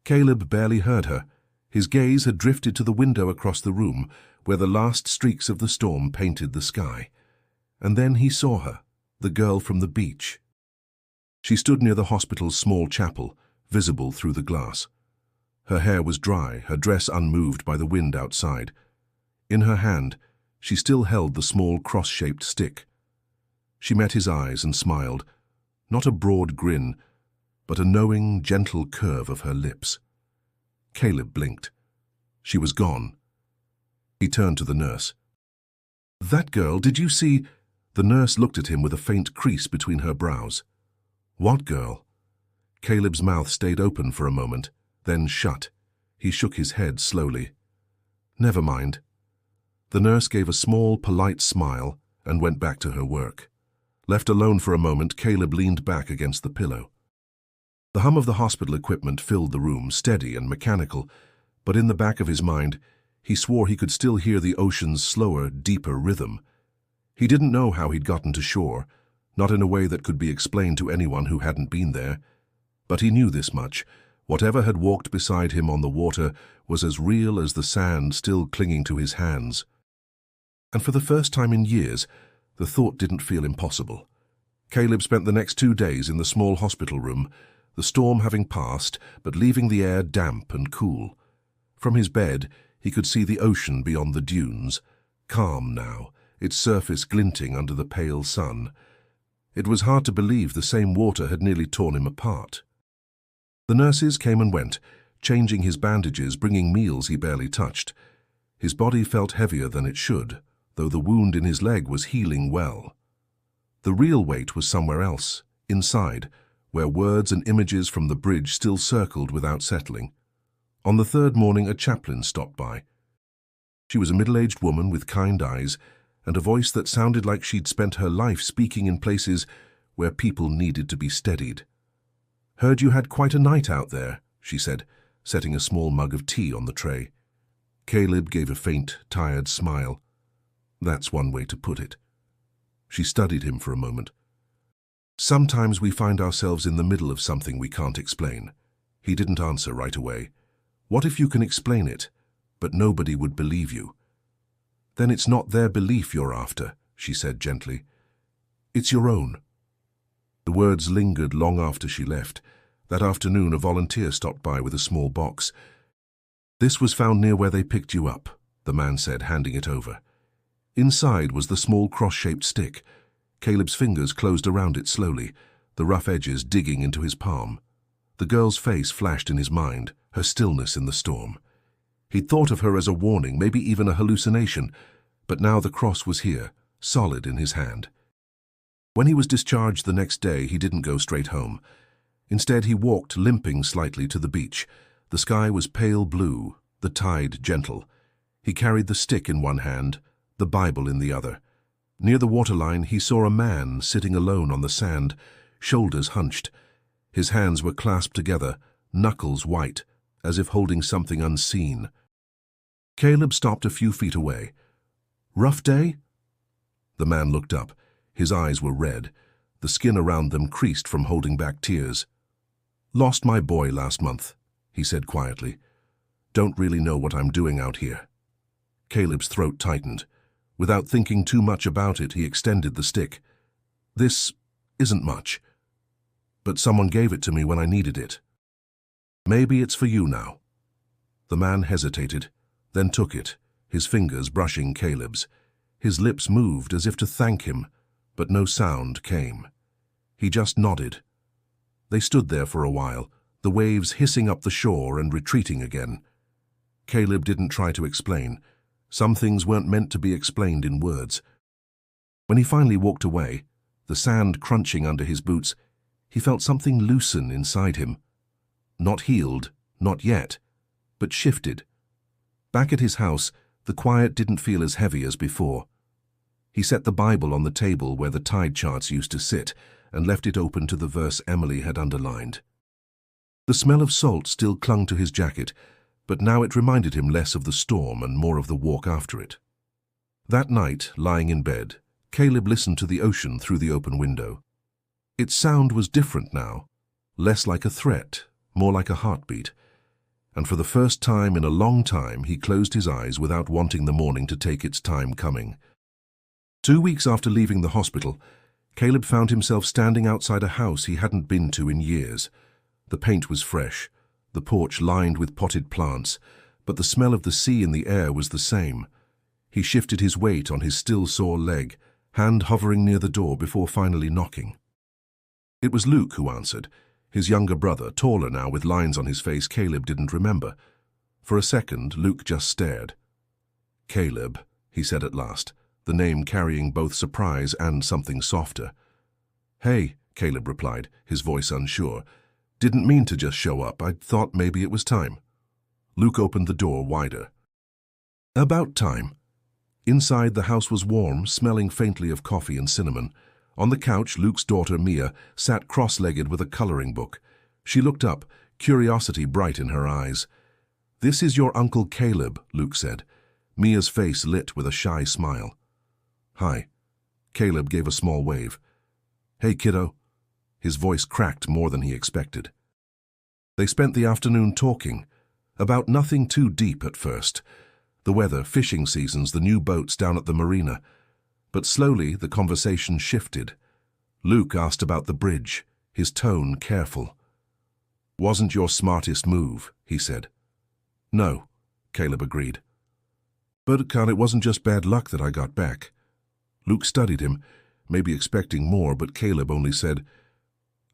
Caleb barely heard her. His gaze had drifted to the window across the room, where the last streaks of the storm painted the sky. And then he saw her, the girl from the beach. She stood near the hospital's small chapel, visible through the glass. Her hair was dry, her dress unmoved by the wind outside. In her hand, she still held the small cross-shaped stick. She met his eyes and smiled, not a broad grin, but a knowing, gentle curve of her lips. Caleb blinked. She was gone. He turned to the nurse. "That girl, did you see—" The nurse looked at him with a faint crease between her brows. "What girl?" Caleb's mouth stayed open for a moment, then shut. He shook his head slowly. "Never mind." The nurse gave a small, polite smile and went back to her work. Left alone for a moment, Caleb leaned back against the pillow. The hum of the hospital equipment filled the room, steady and mechanical, but in the back of his mind, he swore he could still hear the ocean's slower, deeper rhythm. He didn't know how he'd gotten to shore, not in a way that could be explained to anyone who hadn't been there. But he knew this much. Whatever had walked beside him on the water was as real as the sand still clinging to his hands. And for the first time in years, the thought didn't feel impossible. Caleb spent the next 2 days in the small hospital room, the storm having passed, but leaving the air damp and cool. From his bed, he could see the ocean beyond the dunes, calm now, its surface glinting under the pale sun. It was hard to believe the same water had nearly torn him apart. The nurses came and went, changing his bandages, bringing meals he barely touched. His body felt heavier than it should, though the wound in his leg was healing well. The real weight was somewhere else, inside, where words and images from the bridge still circled without settling. On the third morning, a chaplain stopped by. She was a middle-aged woman with kind eyes and a voice that sounded like she'd spent her life speaking in places where people needed to be steadied. "Heard you had quite a night out there," she said, setting a small mug of tea on the tray. Caleb gave a faint, tired smile. That's one way to put it. She studied him for a moment. "Sometimes we find ourselves in the middle of something we can't explain." He didn't answer right away. "What if you can explain it, but nobody would believe you?" "Then it's not their belief you're after," she said gently. "It's your own." The words lingered long after she left. That afternoon, a volunteer stopped by with a small box. "This was found near where they picked you up," the man said, handing it over. Inside was the small cross-shaped stick. Caleb's fingers closed around it slowly, the rough edges digging into his palm. The girl's face flashed in his mind, her stillness in the storm. He'd thought of her as a warning, maybe even a hallucination, but now the cross was here, solid in his hand. When he was discharged the next day, he didn't go straight home. Instead, he walked limping slightly to the beach. The sky was pale blue, the tide gentle. He carried the stick in one hand, the Bible in the other. Near the waterline, he saw a man sitting alone on the sand, shoulders hunched. His hands were clasped together, knuckles white, as if holding something unseen. Caleb stopped a few feet away. "Rough day?" The man looked up. His eyes were red. The skin around them creased from holding back tears. "Lost my boy last month," he said quietly. "Don't really know what I'm doing out here." Caleb's throat tightened. Without thinking too much about it, he extended the stick. "This isn't much, but someone gave it to me when I needed it. Maybe it's for you now." The man hesitated, then took it, his fingers brushing Caleb's. His lips moved as if to thank him, but no sound came. He just nodded. They stood there for a while, the waves hissing up the shore and retreating again. Caleb didn't try to explain. Some things weren't meant to be explained in words. When he finally walked away, the sand crunching under his boots, he felt something loosen inside him. Not healed, not yet, but shifted. Back at his house, the quiet didn't feel as heavy as before. He set the Bible on the table where the tide charts used to sit and left it open to the verse Emily had underlined. The smell of salt still clung to his jacket, but now it reminded him less of the storm and more of the walk after it. That night, lying in bed, Caleb listened to the ocean through the open window. Its sound was different now, less like a threat, more like a heartbeat. And for the first time in a long time, he closed his eyes without wanting the morning to take its time coming. 2 weeks after leaving the hospital, Caleb found himself standing outside a house he hadn't been to in years. The paint was fresh, the porch lined with potted plants, but the smell of the sea in the air was the same. He shifted his weight on his still sore leg, hand hovering near the door before finally knocking. It was Luke who answered, his younger brother, taller now with lines on his face Caleb didn't remember. For a second, Luke just stared. "Caleb," he said at last, the name carrying both surprise and something softer. "Hey," Caleb replied, his voice unsure. "Didn't mean to just show up. I thought maybe it was time." Luke opened the door wider. "About time." Inside, the house was warm, smelling faintly of coffee and cinnamon. On the couch, Luke's daughter, Mia, sat cross-legged with a coloring book. She looked up, curiosity bright in her eyes. "This is your Uncle Caleb," Luke said. Mia's face lit with a shy smile. "Hi." Caleb gave a small wave. "Hey, kiddo." His voice cracked more than he expected. They spent the afternoon talking, about nothing too deep at first. The weather, fishing seasons, the new boats down at the marina. But slowly the conversation shifted. Luke asked about the bridge, his tone careful. "Wasn't your smartest move," he said. "No," Caleb agreed. "But, Carl, it wasn't just bad luck that I got back." Luke studied him, maybe expecting more, but Caleb only said,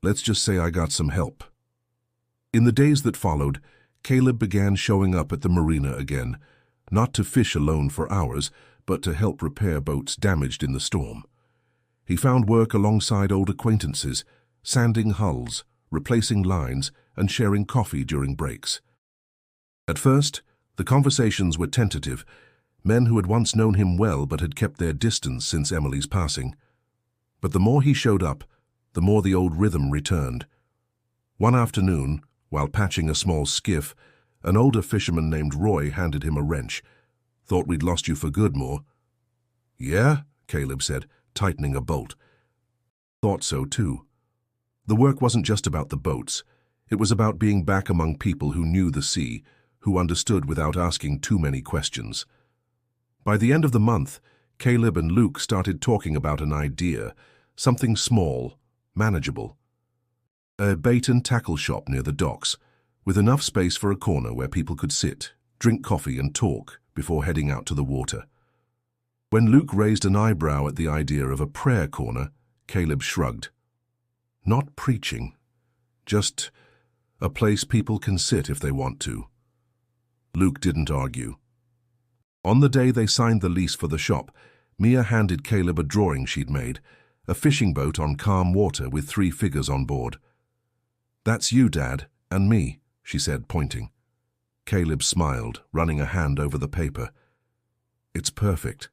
"Let's just say I got some help." In the days that followed, Caleb began showing up at the marina again, not to fish alone for hours, but to help repair boats damaged in the storm. He found work alongside old acquaintances, sanding hulls, replacing lines, and sharing coffee during breaks. At first, the conversations were tentative, men who had once known him well but had kept their distance since Emily's passing. But the more he showed up, the more the old rhythm returned. One afternoon, while patching a small skiff, an older fisherman named Roy handed him a wrench. "Thought we'd lost you for good, Moore." "Yeah?" Caleb said, tightening a bolt. "Thought so, too." The work wasn't just about the boats. It was about being back among people who knew the sea, who understood without asking too many questions. By the end of the month, Caleb and Luke started talking about an idea, something small, manageable. A bait and tackle shop near the docks, with enough space for a corner where people could sit, drink coffee and talk before heading out to the water. When Luke raised an eyebrow at the idea of a prayer corner, Caleb shrugged. Not preaching, just a place people can sit if they want to. Luke didn't argue. On the day they signed the lease for the shop, Mia handed Caleb a drawing she'd made, a fishing boat on calm water with 3 figures on board. "That's you, Dad, and me," she said, pointing. Caleb smiled, running a hand over the paper. "It's perfect."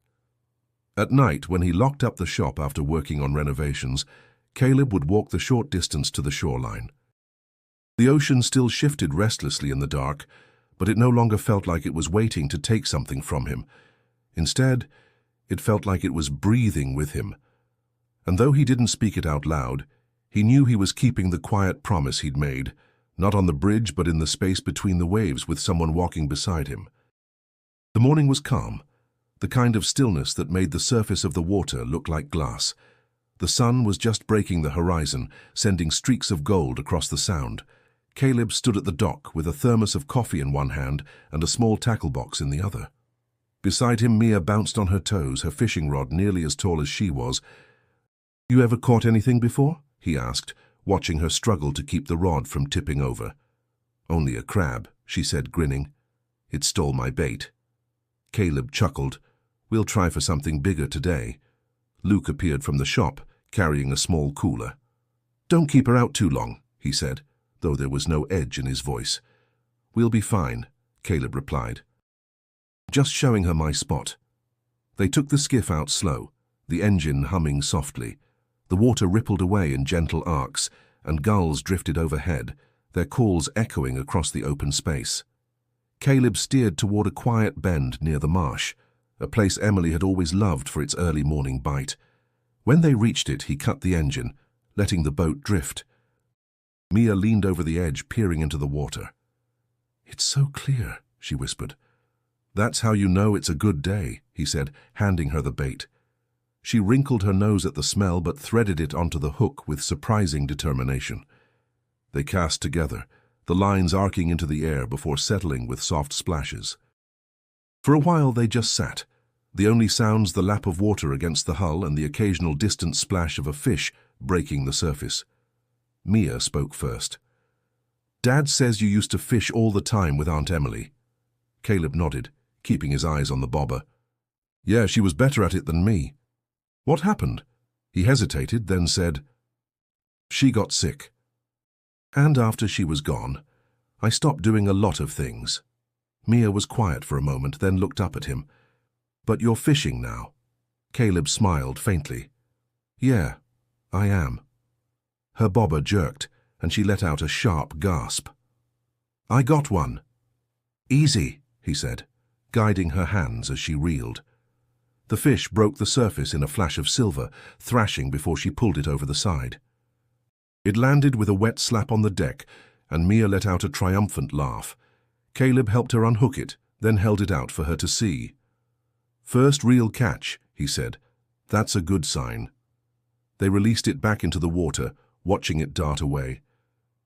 At night, when he locked up the shop after working on renovations, Caleb would walk the short distance to the shoreline. The ocean still shifted restlessly in the dark, but it no longer felt like it was waiting to take something from him. Instead, it felt like it was breathing with him. And though he didn't speak it out loud, he knew he was keeping the quiet promise he'd made, not on the bridge but in the space between the waves with someone walking beside him. The morning was calm, the kind of stillness that made the surface of the water look like glass. The sun was just breaking the horizon, sending streaks of gold across the sound. Caleb stood at the dock with a thermos of coffee in one hand and a small tackle box in the other. Beside him, Mia bounced on her toes, her fishing rod nearly as tall as she was. "You ever caught anything before?" he asked, watching her struggle to keep the rod from tipping over. "Only a crab," she said, grinning. "It stole my bait." Caleb chuckled. "We'll try for something bigger today." Luke appeared from the shop, carrying a small cooler. "Don't keep her out too long," he said, though there was no edge in his voice. "We'll be fine," Caleb replied. "Just showing her my spot." They took the skiff out slow, the engine humming softly. The water rippled away in gentle arcs, and gulls drifted overhead, their calls echoing across the open space. Caleb steered toward a quiet bend near the marsh, a place Emily had always loved for its early morning bite. When they reached it, he cut the engine, letting the boat drift. Mia leaned over the edge, peering into the water. "It's so clear," she whispered. "That's how you know it's a good day," he said, handing her the bait. She wrinkled her nose at the smell but threaded it onto the hook with surprising determination. They cast together, the lines arcing into the air before settling with soft splashes. For a while they just sat, the only sounds the lap of water against the hull and the occasional distant splash of a fish breaking the surface. Mia spoke first. "Dad says you used to fish all the time with Aunt Emily." Caleb nodded, keeping his eyes on the bobber. "Yeah, she was better at it than me." "What happened?" He hesitated, then said, "She got sick. And after she was gone, I stopped doing a lot of things." Mia was quiet for a moment, then looked up at him. "But you're fishing now?" Caleb smiled faintly. "Yeah, I am." Her bobber jerked, and she let out a sharp gasp. "I got one." "Easy," he said, guiding her hands as she reeled. The fish broke the surface in a flash of silver, thrashing before she pulled it over the side. It landed with a wet slap on the deck, and Mia let out a triumphant laugh. Caleb helped her unhook it, then held it out for her to see. "First real catch," he said. "That's a good sign." They released it back into the water, watching it dart away.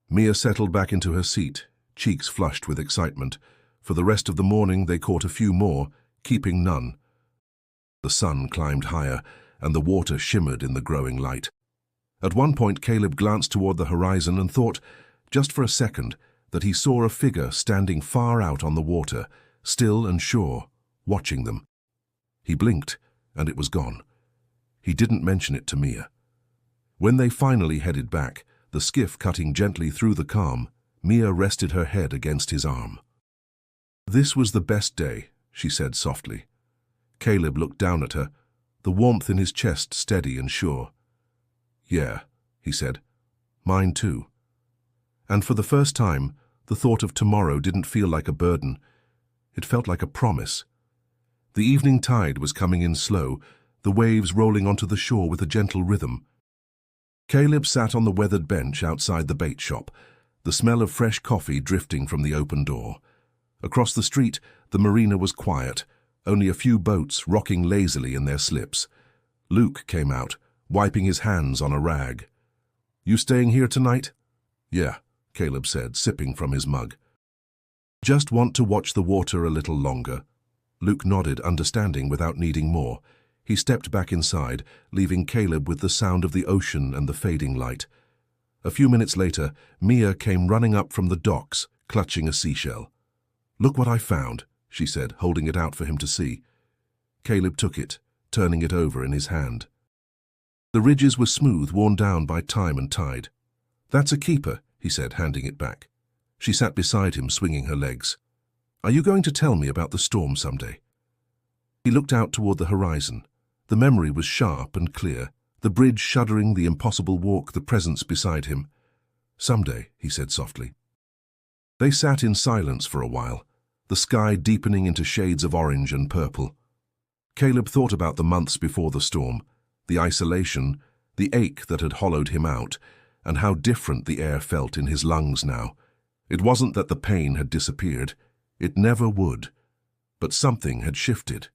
Mia settled back into her seat, cheeks flushed with excitement. For the rest of the morning they caught a few more, keeping none. The sun climbed higher, and the water shimmered in the growing light. At one point Caleb glanced toward the horizon and thought, just for a second, that he saw a figure standing far out on the water, still and sure, watching them. He blinked, and it was gone. He didn't mention it to Mia. When they finally headed back, the skiff cutting gently through the calm, Mia rested her head against his arm. "This was the best day," she said softly. Caleb looked down at her, the warmth in his chest steady and sure. "Yeah," he said, "mine too." And for the first time, the thought of tomorrow didn't feel like a burden. It felt like a promise. The evening tide was coming in slow, the waves rolling onto the shore with a gentle rhythm. Caleb sat on the weathered bench outside the bait shop, the smell of fresh coffee drifting from the open door. Across the street, the marina was quiet, only a few boats rocking lazily in their slips. Luke came out, wiping his hands on a rag. "You staying here tonight?" "Yeah," Caleb said, sipping from his mug. "Just want to watch the water a little longer." Luke nodded, understanding without needing more. He stepped back inside, leaving Caleb with the sound of the ocean and the fading light. A few minutes later, Mia came running up from the docks, clutching a seashell. "Look what I found," she said, holding it out for him to see. Caleb took it, turning it over in his hand. The ridges were smooth, worn down by time and tide. "That's a keeper," he said, handing it back. She sat beside him, swinging her legs. "Are you going to tell me about the storm someday?" He looked out toward the horizon. The memory was sharp and clear. The bridge shuddering, the impossible walk, the presence beside him. "Someday," he said softly. They sat in silence for a while, the sky deepening into shades of orange and purple. Caleb thought about the months before the storm, the isolation, the ache that had hollowed him out, and how different the air felt in his lungs now. It wasn't that the pain had disappeared. It never would. But something had shifted.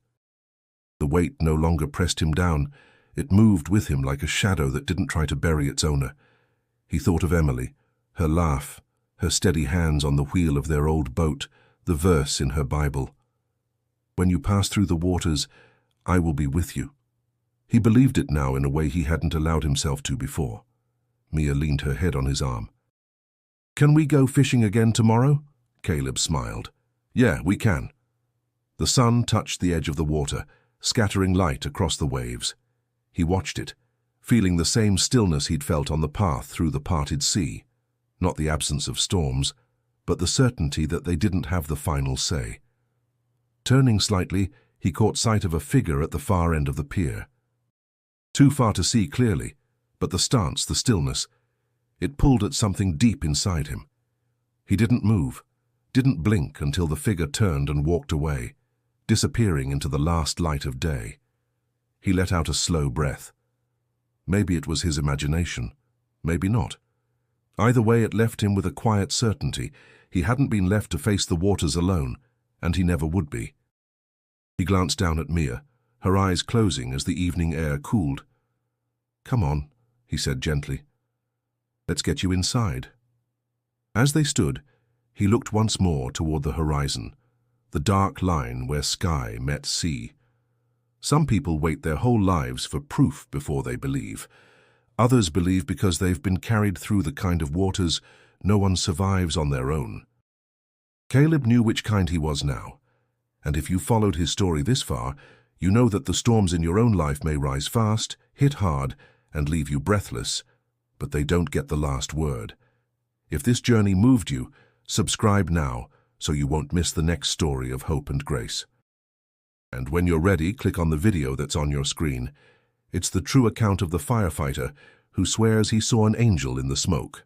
The weight no longer pressed him down. It moved with him like a shadow that didn't try to bury its owner. He thought of Emily, her laugh, her steady hands on the wheel of their old boat, the verse in her Bible. "When you pass through the waters, I will be with you." He believed it now in a way he hadn't allowed himself to before. Mia leaned her head on his arm. "Can we go fishing again tomorrow?" Caleb smiled. "Yeah, we can." The sun touched the edge of the water, scattering light across the waves. He watched it, feeling the same stillness he'd felt on the path through the parted sea. Not the absence of storms, but the certainty that they didn't have the final say. Turning slightly, he caught sight of a figure at the far end of the pier. Too far to see clearly, but the stance, the stillness, it pulled at something deep inside him. He didn't move, didn't blink until the figure turned and walked away, disappearing into the last light of day. He let out a slow breath. Maybe it was his imagination, maybe not. Either way, it left him with a quiet certainty. He hadn't been left to face the waters alone, and he never would be. He glanced down at Mia, her eyes closing as the evening air cooled. "Come on," he said gently. "Let's get you inside." As they stood, he looked once more toward the horizon, the dark line where sky met sea. Some people wait their whole lives for proof before they believe. Others believe because they've been carried through the kind of waters no one survives on their own. Caleb knew which kind he was now, and if you followed his story this far, you know that the storms in your own life may rise fast, hit hard, and leave you breathless, but they don't get the last word. If this journey moved you, subscribe now so you won't miss the next story of hope and grace. And when you're ready, click on the video that's on your screen. It's the true account of the firefighter who swears he saw an angel in the smoke.